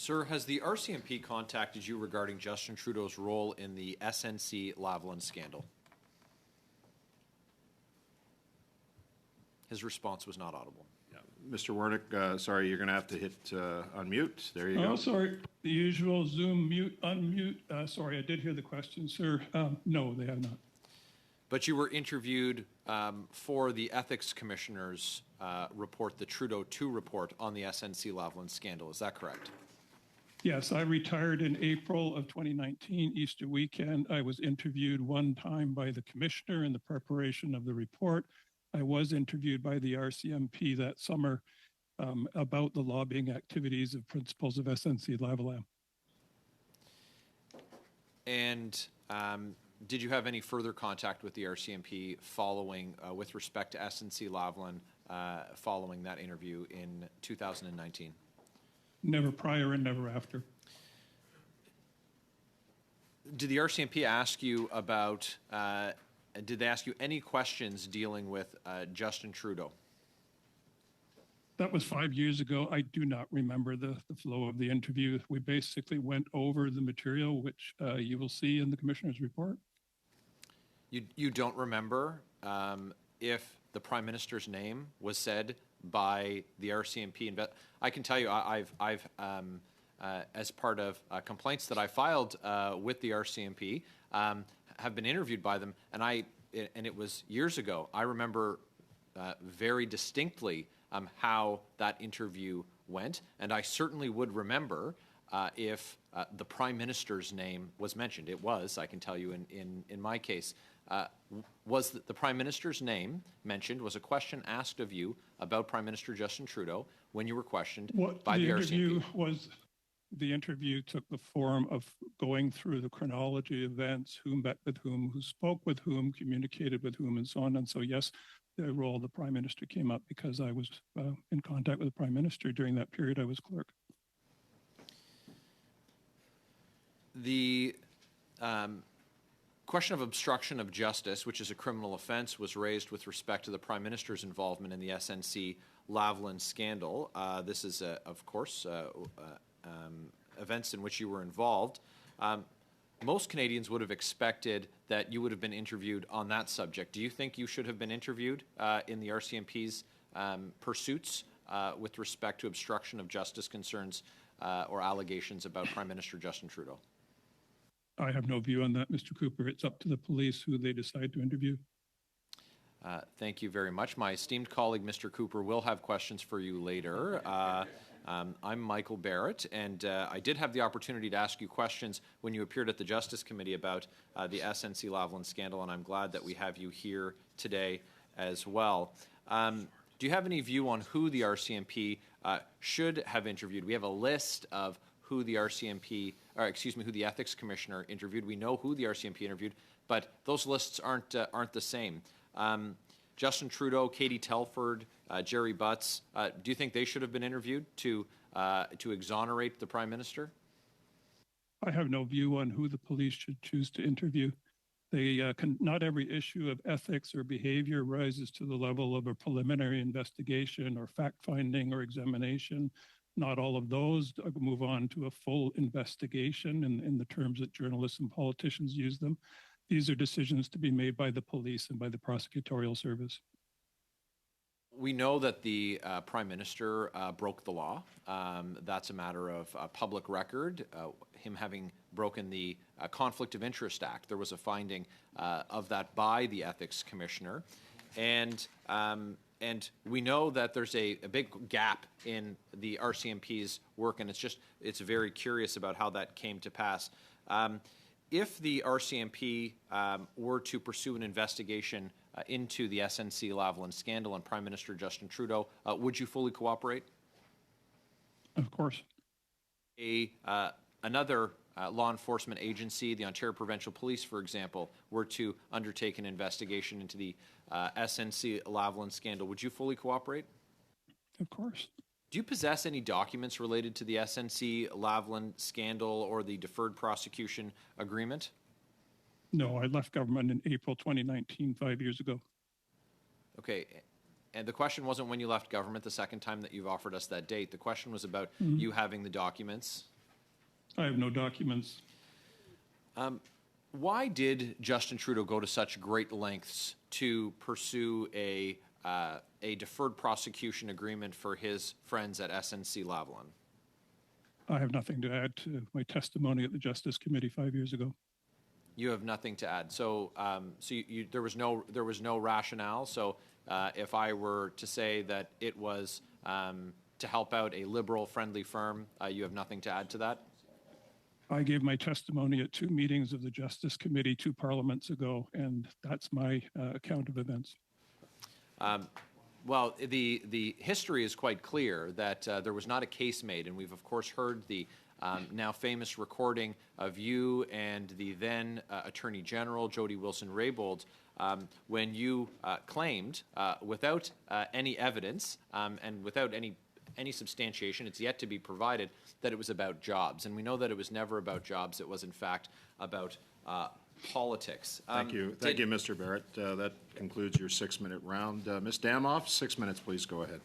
Sir, has the RCMP contacted you regarding Justin Trudeau's role in the SNC-Lavalin scandal? His response was not audible. Yeah. Mr. Wernick, sorry, you're going to have to hit unmute. There you go. Oh, sorry. The usual Zoom mute, unmute. Sorry, I did hear the question, sir. No, they have not. But you were interviewed for the Ethics Commissioner's report, the Trudeau 2 report on the SNC-Lavalin scandal. Is that correct? Yes, I retired in April of 2019, Easter weekend. I was interviewed one time by the Commissioner in the preparation of the report. I was interviewed by the RCMP that summer about the lobbying activities of principals of SNC-Lavalin. And did you have any further contact with the RCMP following, with respect to SNC-Lavalin, following that interview in 2019? Never prior and never after. Did the RCMP ask you about, did they ask you any questions dealing with Justin Trudeau? That was 5 years ago. I do not remember the flow of the interview. We basically went over the material, which you will see in the Commissioner's report. You don't remember if the Prime Minister's name was said by the RCMP? I can tell you, I've as part of complaints that I filed with the RCMP, have been interviewed by them, and it was years ago. I remember very distinctly how that interview went, and I certainly would remember if the Prime Minister's name was mentioned. It was, I can tell you, in my case. Was the Prime Minister's name mentioned? Was a question asked of you about Prime Minister Justin Trudeau when you were questioned by the RCMP? The interview took the form of going through the chronology of events, who met with whom, who spoke with whom, communicated with whom, and so on. And so, yes, the role of the Prime Minister came up because I was in contact with the Prime Minister during that period. I was clerk. The question of obstruction of justice, which is a criminal offense, was raised with respect to the Prime Minister's involvement in the SNC-Lavalin scandal. This is, of course, events in which you were involved. Most Canadians would have expected that you would have been interviewed on that subject. Do you think you should have been interviewed in the RCMP's pursuits with respect to obstruction of justice concerns or allegations about Prime Minister Justin Trudeau? I have no view on that, Mr. Cooper. It's up to the police who they decide to interview. Thank you very much. My esteemed colleague, Mr. Cooper, will have questions for you later. I'm Michael Barrett, and I did have the opportunity to ask you questions when you appeared at the Justice Committee about the SNC-Lavalin scandal, and I'm glad that we have you here today as well. Do you have any view on who the RCMP should have interviewed? We have a list of who the RCMP, or excuse me, who the Ethics Commissioner interviewed. We know who the RCMP interviewed, but those lists aren't the same. Justin Trudeau, Katie Telford, Jerry Butts, do you think they should have been interviewed to exonerate the Prime Minister? I have no view on who the police should choose to interview. Not every issue of ethics or behavior rises to the level of a preliminary investigation or fact-finding or examination. Not all of those move on to a full investigation in the terms that journalists and politicians use them. These are decisions to be made by the police and by the prosecutorial service. We know that the Prime Minister broke the law. That's a matter of public record, him having broken the Conflict of Interest Act. There was a finding of that by the Ethics Commissioner. And we know that there's a big gap in the RCMP's work, and it's very curious about how that came to pass. If the RCMP were to pursue an investigation into the SNC-Lavalin scandal and Prime Minister Justin Trudeau, would you fully cooperate? Of course. Another law enforcement agency, the Ontario Provincial Police, for example, were to undertake an investigation into the SNC-Lavalin scandal, would you fully cooperate? Of course. Do you possess any documents related to the SNC-Lavalin scandal or the deferred prosecution agreement? No, I left government in April 2019, 5 years ago. Okay. And the question wasn't when you left government the second time that you've offered us that date. The question was about you having the documents. I have no documents. Why did Justin Trudeau go to such great lengths to pursue a deferred prosecution agreement for his friends at SNC-Lavalin? I have nothing to add to my testimony at the Justice Committee 5 years ago. You have nothing to add. So, there was no rationale. So, if I were to say that it was to help out a liberal-friendly firm, you have nothing to add to that? I gave my testimony at 2 meetings of the Justice Committee 2 parliaments ago, and that's my account of events. Well, the history is quite clear that there was not a case made, and we've of course heard the now famous recording of you and the then Attorney General Jody Wilson-Raybould when you claimed, without any evidence and without any substantiation, it's yet to be provided, that it was about jobs. And we know that it was never about jobs. It was, in fact, about politics. Thank you, Mr. Barrett. That concludes your 6-minute round. Ms. Damoff, 6 minutes, please go ahead.